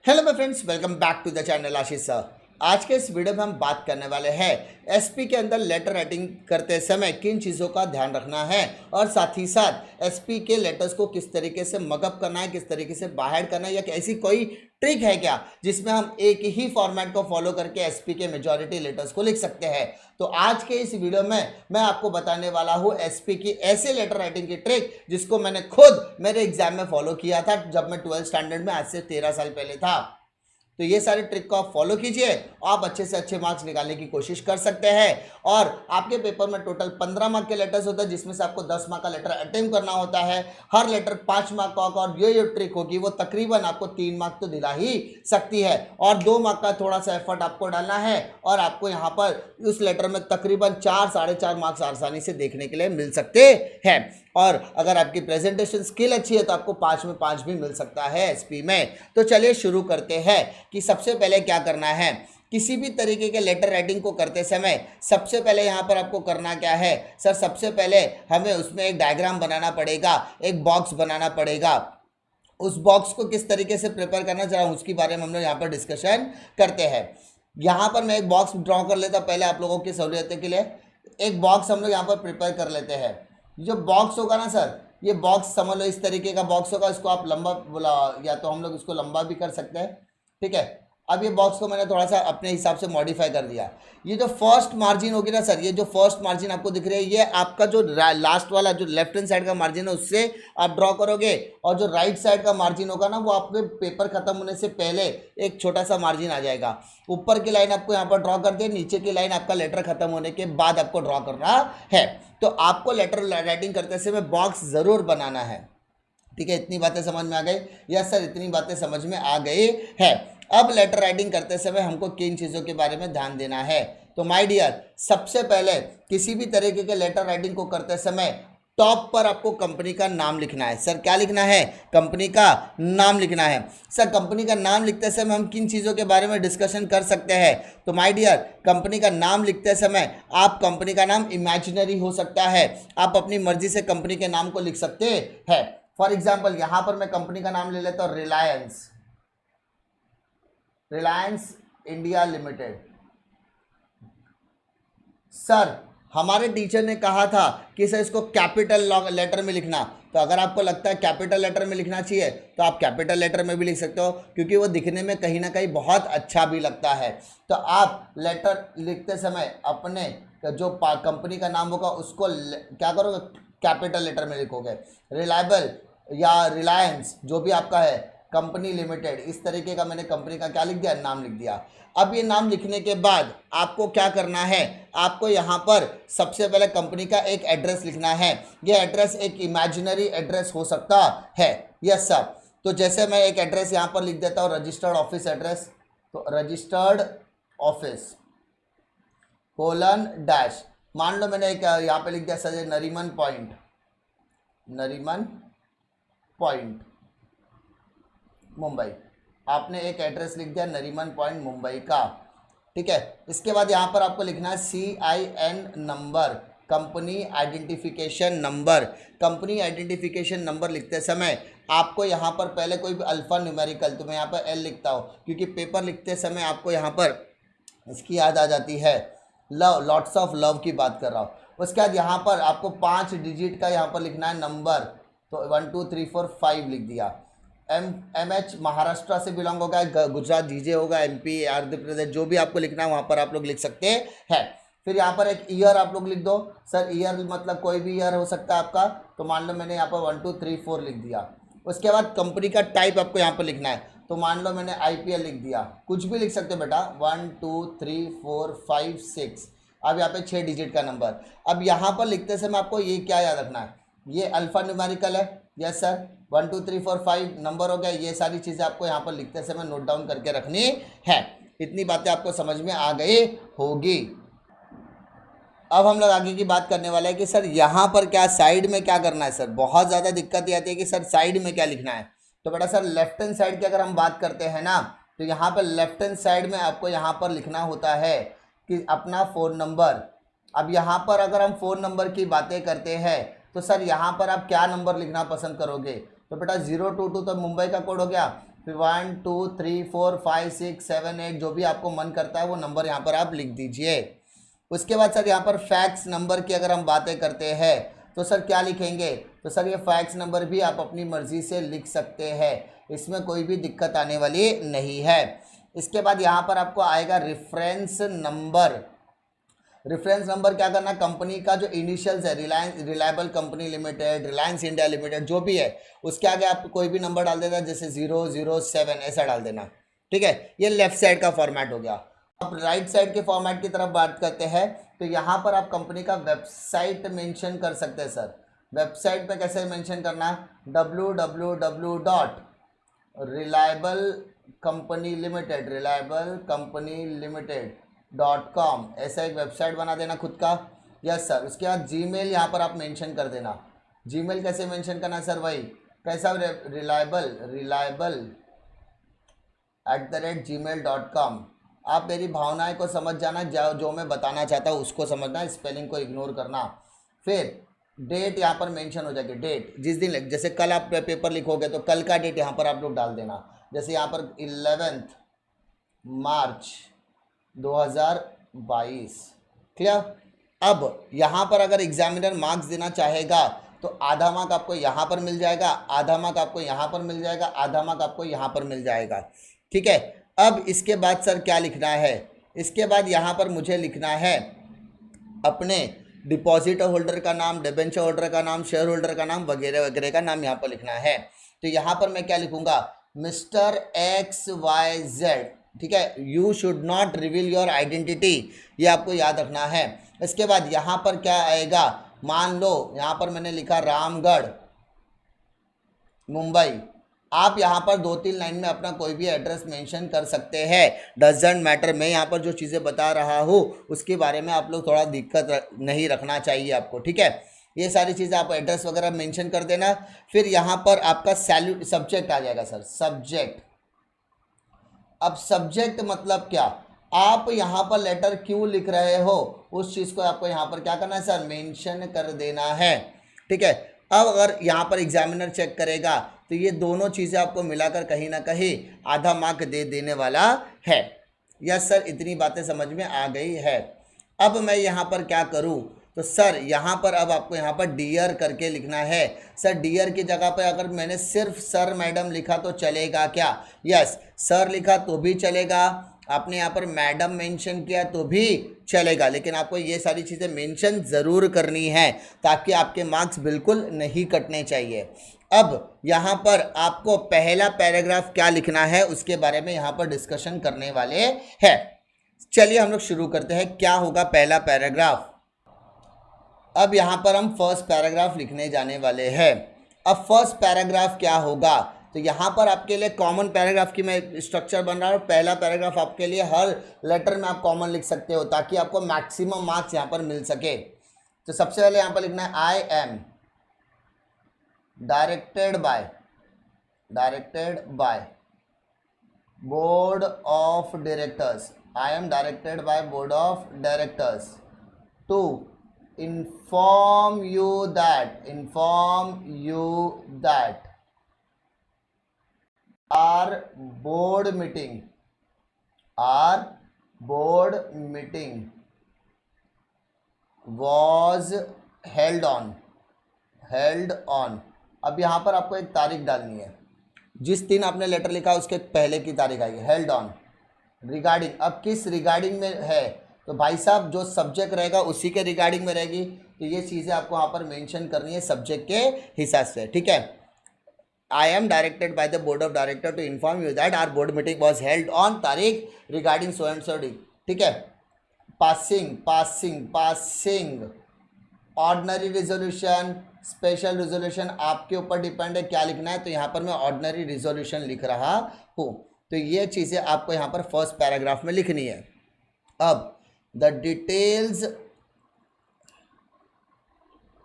Hello my friends, welcome back to the channel Ashish sir. आज के इस वीडियो में हम बात करने वाले हैं एसपी के अंदर लेटर राइटिंग करते समय किन चीज़ों का ध्यान रखना है और साथ ही साथ एसपी के लेटर्स को किस तरीके से मकअप करना है, किस तरीके से बाहर करना है, या ऐसी कोई ट्रिक है क्या जिसमें हम एक ही फॉर्मेट को फॉलो करके एसपी के मेजॉरिटी लेटर्स को लिख सकते हैं। तो आज के इस वीडियो में मैं आपको बताने वाला हूँ एसपी की ऐसे लेटर राइटिंग की ट्रिक जिसको मैंने खुद मेरे एग्जाम में फॉलो किया था जब मैं 12th स्टैंडर्ड में आज से 13 साल पहले था। तो ये सारे ट्रिक को आप फॉलो कीजिए, आप अच्छे से अच्छे मार्क्स निकालने की कोशिश कर सकते हैं। और आपके पेपर में टोटल 15 मार्क के लेटर्स होते हैं जिसमें से आपको 10 मार्क का लेटर अटेम्प्ट करना होता है। हर लेटर 5 मार्क का होगा और ये जो ट्रिक होगी वो तकरीबन आपको 3 मार्क तो दिला ही सकती है और 2 मार्क का थोड़ा सा एफर्ट आपको डालना है और आपको यहाँ पर उस लेटर में तकरीबन 4 साढ़े 4 मार्क्स आसानी से देखने के लिए मिल सकते हैं। और अगर आपकी प्रेजेंटेशन स्किल अच्छी है तो आपको 5 में 5 भी मिल सकता है एसपी में। तो चलिए शुरू करते हैं कि सबसे पहले क्या करना है। किसी भी तरीके के लेटर राइटिंग को करते समय सबसे पहले यहाँ पर आपको करना क्या है सर, सबसे पहले हमें उसमें एक डायग्राम बनाना पड़ेगा, एक बॉक्स बनाना पड़ेगा। उस बॉक्स को किस तरीके से प्रिपेयर करना चाह उसके बारे में हम लोग यहाँ पर डिस्कशन करते हैं। यहाँ पर मैं एक बॉक्स ड्रॉ कर लेता पहले आप लोगों की सहूलियत के लिए। एक बॉक्स हम लोग यहाँ पर प्रिपेयर कर लेते हैं। जो बॉक्स होगा ना सर, ये बॉक्स समझ लो इस तरीके का बॉक्स होगा। इसको आप लंबा बोला या तो हम लोग इसको लंबा भी कर सकते हैं, ठीक है। अब ये बॉक्स को मैंने थोड़ा सा अपने हिसाब से मॉडिफाई कर दिया। ये जो फर्स्ट मार्जिन होगी ना सर, ये जो फर्स्ट मार्जिन आपको दिख रही है ये आपका जो लास्ट वाला जो लेफ्ट हैंड साइड का मार्जिन है उससे आप ड्रॉ करोगे, और जो राइट साइड का मार्जिन होगा ना वो आपके पेपर खत्म होने से पहले एक छोटा सा मार्जिन आ जाएगा। ऊपर की लाइन आपको यहाँ पर ड्रॉ कर दे, नीचे की लाइन आपका लेटर खत्म होने के बाद आपको ड्रॉ करना है। तो आपको लेटर राइटिंग करते समय बॉक्स ज़रूर बनाना है, ठीक है। इतनी बातें समझ में आ गई? यस सर, इतनी बातें समझ में आ गई है। अब लेटर राइटिंग करते समय हमको किन चीज़ों के बारे में ध्यान देना है। तो माय डियर, सबसे पहले किसी भी तरीके के लेटर राइटिंग को करते समय टॉप पर आपको कंपनी का नाम लिखना है। सर क्या लिखना है? कंपनी का नाम लिखना है। सर कंपनी का नाम लिखते समय हम किन चीज़ों के बारे में डिस्कशन कर सकते हैं? तो माय डियर, कंपनी का नाम लिखते समय आप कंपनी का नाम इमेजिनरी हो सकता है, आप अपनी मर्जी से कंपनी के नाम को लिख सकते हैं। फॉर एग्जाम्पल यहाँ पर मैं कंपनी का नाम ले लेता हूँ रिलायंस इंडिया लिमिटेड। सर हमारे टीचर ने कहा था कि सर इसको कैपिटल लेटर में लिखना, तो अगर आपको लगता है कैपिटल लेटर में लिखना चाहिए तो आप कैपिटल लेटर में भी लिख सकते हो, क्योंकि वो दिखने में कहीं ना कहीं बहुत अच्छा भी लगता है। तो आप लेटर लिखते समय अपने जो कंपनी का नाम होगा उसको क्या करोगे, कैपिटल लेटर में लिखोगे। रिलायबल या रिलायंस जो भी आपका है, कंपनी लिमिटेड, इस तरीके का मैंने कंपनी का क्या लिख दिया, नाम लिख दिया। अब ये नाम लिखने के बाद आपको क्या करना है, आपको यहाँ पर सबसे पहले कंपनी का एक एड्रेस लिखना है। ये एड्रेस एक इमेजिनरी एड्रेस हो सकता है। यस सर, तो जैसे मैं एक एड्रेस यहाँ पर लिख देता हूँ, रजिस्टर्ड ऑफिस एड्रेस। तो रजिस्टर्ड ऑफिस :, मान लो मैंने एक यहाँ पे लिख दिया सर नरीमन पॉइंट मुंबई। आपने एक एड्रेस लिख दिया नरीमन पॉइंट मुंबई का, ठीक है। इसके बाद यहाँ पर आपको लिखना है CIN number, company identification number. Company identification number लिखते समय आपको यहाँ पर पहले कोई भी अल्फ़ा न्यूमेरिकल, तो मैं यहाँ पर L लिखता हूँ क्योंकि पेपर लिखते समय आपको यहाँ पर इसकी याद आ जाती है, लव, लॉट्स ऑफ लव की बात कर रहा हूँ। उसके बाद यहाँ पर आपको 5 डिजिट का यहाँ पर लिखना है नंबर, तो 1 2 3 4 5 लिख दिया। MH महाराष्ट्र से बिलोंग होगा, गुजरात DJ होगा, MP आंध्र प्रदेश, जो भी आपको लिखना है वहाँ पर आप लोग लिख सकते हैं। फिर यहाँ पर एक ईयर आप लोग लिख दो। सर ईयर मतलब कोई भी ईयर हो सकता है आपका, तो मान लो मैंने यहाँ पर 1 2 3 4 लिख दिया। उसके बाद कंपनी का टाइप आपको यहाँ पर लिखना है, तो मान लो मैंने IPL लिख दिया, कुछ भी लिख सकते हो बेटा। 1 2 3 4 5 6, अब यहाँ पे 6 डिजिट का नंबर। अब यहाँ पर लिखते समय आपको ये क्या याद रखना है, ये अल्फ़ा न्यूमेरिकल है। यस सर, 1 2 3 4 5 नंबर हो गया। ये सारी चीज़ें आपको यहाँ पर लिखते समय नोट डाउन करके रखनी है। इतनी बातें आपको समझ में आ गई होगी। अब हम लोग आगे की बात करने वाले हैं कि सर यहाँ पर क्या साइड में क्या करना है। सर बहुत ज़्यादा दिक्कत ये आती है कि सर साइड में क्या लिखना है। तो बेटा सर लेफ्ट हैंड साइड की अगर हम बात करते हैं ना, तो यहाँ पर लेफ्ट हैंड साइड में आपको यहाँ पर लिखना होता है कि अपना फ़ोन नंबर। अब यहाँ पर अगर हम फ़ोन नंबर की बातें करते हैं तो सर यहाँ पर आप क्या नंबर लिखना पसंद करोगे। तो बेटा 022 तो मुंबई का कोड हो गया, 1 2 3 4 5 6 7 8 जो भी आपको मन करता है वो नंबर यहाँ पर आप लिख दीजिए। उसके बाद सर यहाँ पर फैक्स नंबर की अगर हम बातें करते हैं तो सर क्या लिखेंगे, तो सर ये फैक्स नंबर भी आप अपनी मर्ज़ी से लिख सकते हैं, इसमें कोई भी दिक्कत आने वाली नहीं है। इसके बाद यहाँ पर आपको आएगा रेफरेंस नंबर। रेफरेंस नंबर क्या करना, कंपनी का जो इनिशियल्स है, reliable company limited, Reliance India limited जो भी है, उसके आगे आप कोई भी नंबर डाल देना, जैसे 007 ऐसा डाल देना। ठीक है, ये लेफ्ट साइड का फॉर्मेट हो गया। अब राइट साइड के फॉर्मेट की तरफ बात करते हैं तो यहाँ पर आप कंपनी का वेबसाइट मेंशन कर सकते हैं सर। वेबसाइट पे कैसे मेंशन करना, www.reliablecompany limited.com ऐसा एक वेबसाइट बना देना खुद का। Yes sir. उसके बाद जीमेल यहाँ पर आप मेंशन कर देना। जीमेल कैसे मेंशन करना सर, वही कैसा, reliable@gmail.com। आप मेरी भावनाएं को समझ जाना, जो मैं बताना चाहता हूँ उसको समझना, स्पेलिंग को इग्नोर करना। फिर डेट यहाँ पर मेंशन हो जाएगी, डेट जिस दिन, जैसे कल आप पेपर लिखोगे तो कल का डेट यहाँ पर आप लोग डाल देना, जैसे यहाँ पर 11 मार्च 2022। क्लियर। अब यहाँ पर अगर एग्जामिनर मार्क्स देना चाहेगा तो आधा मार्क आपको यहाँ पर मिल जाएगा, आधा मार्क आपको यहाँ पर मिल जाएगा, आधा मार्क आपको यहाँ पर मिल जाएगा। ठीक है। अब इसके बाद सर क्या लिखना है, इसके बाद यहाँ पर मुझे लिखना है अपने डिपॉजिट होल्डर का नाम, डिबेंचर होल्डर का नाम, शेयर होल्डर का नाम वगैरह वगैरह का नाम यहाँ पर लिखना है। तो यहाँ पर मैं क्या लिखूँगा, मिस्टर XYZ। ठीक है, you should not reveal your identity, ये आपको याद रखना है। इसके बाद यहाँ पर क्या आएगा, मान लो यहाँ पर मैंने लिखा रामगढ़ मुंबई, आप यहाँ पर 2-3 लाइन में अपना कोई भी एड्रेस मेंशन कर सकते हैं, डजेंट मैटर। मैं यहाँ पर जो चीज़ें बता रहा हूँ उसके बारे में आप लोग थोड़ा दिक्कत नहीं रखना चाहिए आपको। ठीक है, ये सारी चीज़ें आप एड्रेस वगैरह मेंशन कर देना। फिर यहाँ पर आपका सब्जेक्ट आ जाएगा सर, सब्जेक्ट। अब सब्जेक्ट मतलब क्या, आप यहाँ पर लेटर क्यों लिख रहे हो उस चीज़ को आपको यहाँ पर क्या करना है सर, मेंशन कर देना है। ठीक है। अब अगर यहाँ पर एग्जामिनर चेक करेगा तो ये दोनों चीज़ें आपको मिलाकर कहीं ना कहीं आधा मार्क दे देने वाला है। यस सर, इतनी बातें समझ में आ गई है। अब मैं यहाँ पर क्या करूँ, तो सर यहाँ पर अब आपको यहाँ पर डियर करके लिखना है। सर डियर की जगह पर अगर मैंने सिर्फ सर मैडम लिखा तो चलेगा क्या, यस सर लिखा तो भी चलेगा, आपने यहाँ पर मैडम मेंशन किया तो भी चलेगा, लेकिन आपको ये सारी चीज़ें मेंशन ज़रूर करनी है ताकि आपके मार्क्स बिल्कुल नहीं कटने चाहिए। अब यहाँ पर आपको पहला पैराग्राफ क्या लिखना है उसके बारे में यहाँ पर डिस्कशन करने वाले हैं। चलिए हम लोग शुरू करते हैं, क्या होगा पहला पैराग्राफ। अब यहाँ पर हम फर्स्ट पैराग्राफ लिखने जाने वाले हैं। अब फर्स्ट पैराग्राफ क्या होगा, तो यहाँ पर आपके लिए कॉमन पैराग्राफ की मैं स्ट्रक्चर बन रहा हूँ। पहला पैराग्राफ आपके लिए हर लेटर में आप कॉमन लिख सकते हो ताकि आपको मैक्सिमम मार्क्स यहाँ पर मिल सके। तो सबसे पहले यहाँ पर लिखना है I am directed by board of directors, I am directed by board of directors to inform you that our board meeting was held on। अब यहाँ पर आपको एक तारीख डालनी है, जिस दिन आपने लेटर लिखा उसके पहले की तारीख आएगी, हेल्ड ऑन रिगार्डिंग। अब किस रिगार्डिंग में है, तो भाई साहब जो सब्जेक्ट रहेगा उसी के रिगार्डिंग में रहेगी, तो ये चीज़ें आपको यहाँ पर मेंशन करनी है सब्जेक्ट के हिसाब से। ठीक है, I am directed by the board of director to inform you that our board meeting was held on तारीख regarding so and so D. ठीक है, passing ordinary resolution, special resolution आपके ऊपर डिपेंड है क्या लिखना है, तो यहाँ पर मैं ऑर्डिनरी रिजोल्यूशन लिख रहा हूँ। तो ये चीज़ें आपको यहाँ पर फर्स्ट पैराग्राफ में लिखनी है। अब द डिटेल्स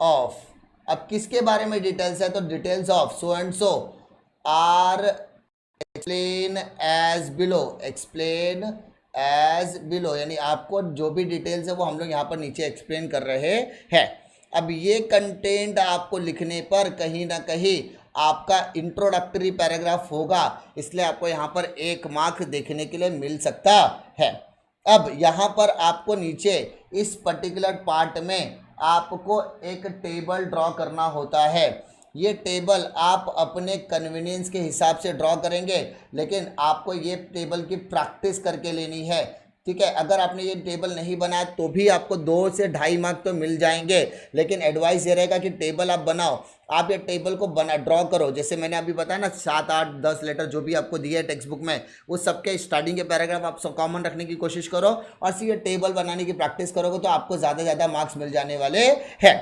ऑफ, अब किसके बारे में डिटेल्स है, तो details of so and so are explain as below, यानी आपको जो भी डिटेल्स है वो हम लोग यहाँ पर नीचे एक्सप्लेन कर रहे हैं। अब ये कंटेंट आपको लिखने पर कहीं ना कहीं आपका इंट्रोडक्टरी पैराग्राफ होगा, इसलिए आपको यहाँ पर 1 मार्क देखने के लिए मिल सकता है। अब यहाँ पर आपको नीचे इस पर्टिकुलर पार्ट में आपको एक टेबल ड्रॉ करना होता है। ये टेबल आप अपने कन्वीनियंस के हिसाब से ड्रॉ करेंगे, लेकिन आपको ये टेबल की प्रैक्टिस करके लेनी है, ठीक है। अगर आपने ये टेबल नहीं बनाया तो भी आपको 2 से 2.5 मार्क तो मिल जाएंगे, लेकिन एडवाइस ये रहेगा कि टेबल आप बनाओ, आप ये टेबल को ड्रॉ करो। जैसे मैंने अभी बताया ना 7, 8, 10 लेटर जो भी आपको दिए है टेक्स्ट बुक में, उस सबके स्टार्टिंग के पैराग्राफ आप सब कॉमन रखने की कोशिश करो और सिर्फ ये टेबल बनाने की प्रैक्टिस करोगे तो आपको ज़्यादा से ज़्यादा मार्क्स मिल जाने वाले हैं।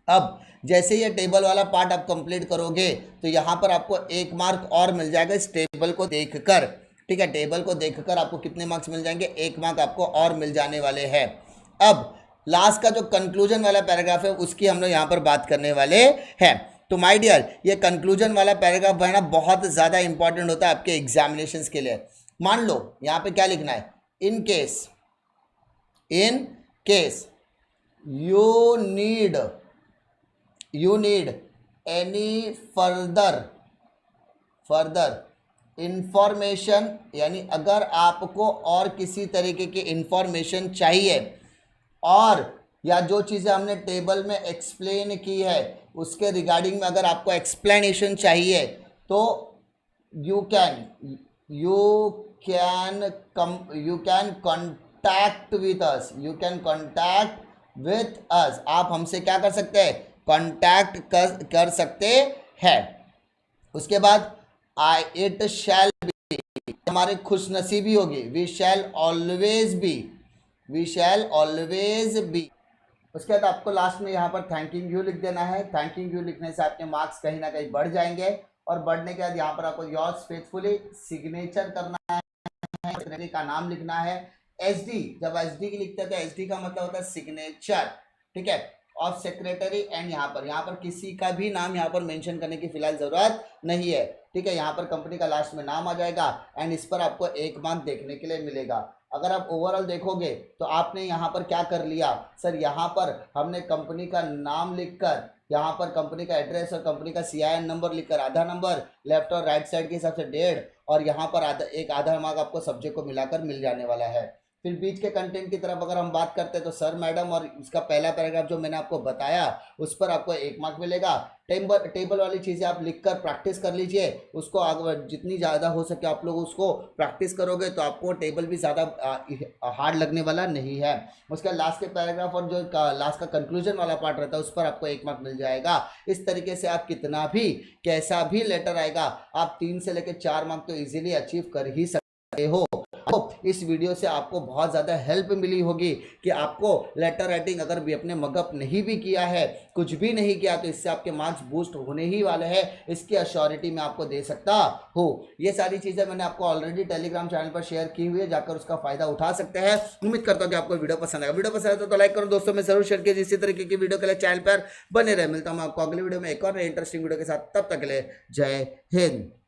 अब जैसे ये टेबल वाला पार्ट आप कंप्लीट करोगे तो यहाँ पर आपको 1 मार्क और मिल जाएगा इस टेबल को देखकर, ठीक है। टेबल को देखकर आपको कितने मार्क्स मिल जाएंगे, 1 मार्क आपको और मिल जाने वाले हैं। अब लास्ट का जो कंक्लूजन वाला पैराग्राफ है उसकी हम लोग यहाँ पर बात करने वाले हैं। तो माय डियर, ये कंक्लूजन वाला पैराग्राफ है ना, बहुत ज़्यादा इंपॉर्टेंट होता है आपके एग्जामिनेशंस के लिए। मान लो यहाँ पे क्या लिखना है, in case you need any further information, यानी अगर आपको और किसी तरीके की इंफॉर्मेशन चाहिए और या जो चीज़ें हमने टेबल में एक्सप्लेन की है उसके रिगार्डिंग में अगर आपको एक्सप्लेनेशन चाहिए तो you can contact with us. आप हमसे क्या कर सकते हैं, कॉन्टैक्ट कर सकते हैं। उसके बाद इट शैल बी, हमारी खुशनसीबी होगी, वी शैल ऑलवेज बी। उसके बाद आपको लास्ट में यहाँ पर थैंकिंग यू लिख देना है। थैंकिंग यू लिखने से आपके मार्क्स कहीं ना कहीं बढ़ जाएंगे और बढ़ने के बाद यहाँ पर आपको योर्स फेथफुली सिग्नेचर करना है, सेक्रेटरी का नाम लिखना है। एसडी, जब एसडी की लिखते हैं तो एसडी का मतलब होता है सिग्नेचर, ठीक है, ऑफ सेक्रेटरी। एंड यहाँ पर किसी का भी नाम यहाँ पर मेंशन करने की फिलहाल ज़रूरत नहीं है, ठीक है। यहाँ पर कंपनी का लास्ट में नाम आ जाएगा एंड इस पर आपको 1 मार्क देखने के लिए मिलेगा। अगर आप ओवरऑल देखोगे तो आपने यहाँ पर क्या कर लिया, सर यहाँ पर हमने कंपनी का नाम लिखकर, यहाँ पर कंपनी का एड्रेस और कंपनी का CIN नंबर लिखकर आधा नंबर, लेफ्ट और राइट साइड के हिसाब से 1.5 और यहाँ पर आधा मार्क आपको सब्जेक्ट को मिलाकर मिल जाने वाला है। फिर बीच के कंटेंट की तरफ अगर हम बात करते हैं तो सर मैडम और इसका पहला पैराग्राफ जो मैंने आपको बताया उस पर आपको 1 मार्क मिलेगा। टेबल वाली चीज़ें आप लिखकर प्रैक्टिस कर लीजिए, उसको आगे जितनी ज़्यादा हो सके आप लोग उसको प्रैक्टिस करोगे तो आपको टेबल भी ज़्यादा हार्ड लगने वाला नहीं है। उसका लास्ट के पैराग्राफ और जो लास्ट का कंक्लूजन वाला पार्ट रहता है उस पर आपको 1 मार्क मिल जाएगा। इस तरीके से आप कितना भी कैसा भी लेटर आएगा आप 3 से लेकर 4 मार्क तो ईजिली अचीव कर ही सकते हो। इस वीडियो से आपको बहुत ज़्यादा हेल्प मिली होगी कि आपको लेटर राइटिंग अगर भी अपने मगअप नहीं भी किया है, कुछ भी नहीं किया, तो इससे आपके मार्क्स बूस्ट होने ही वाले हैं, इसकी अश्योरिटी मैं आपको दे सकता हूँ। ये सारी चीज़ें मैंने आपको ऑलरेडी टेलीग्राम चैनल पर शेयर की हुई है, जाकर उसका फायदा उठा सकते हैं। उम्मीद करता हूँ कि आपको वीडियो पसंद आएगा। वीडियो पसंद है तो लाइक करो, दोस्तों में जरूर शेयर कीजिए। इसी तरीके की वीडियो के लिए चैनल पर बने रहे। मिलता हूँ आपको अगली वीडियो में एक और इंटरेस्टिंग वीडियो के साथ, तब तक के लिए जय हिंद।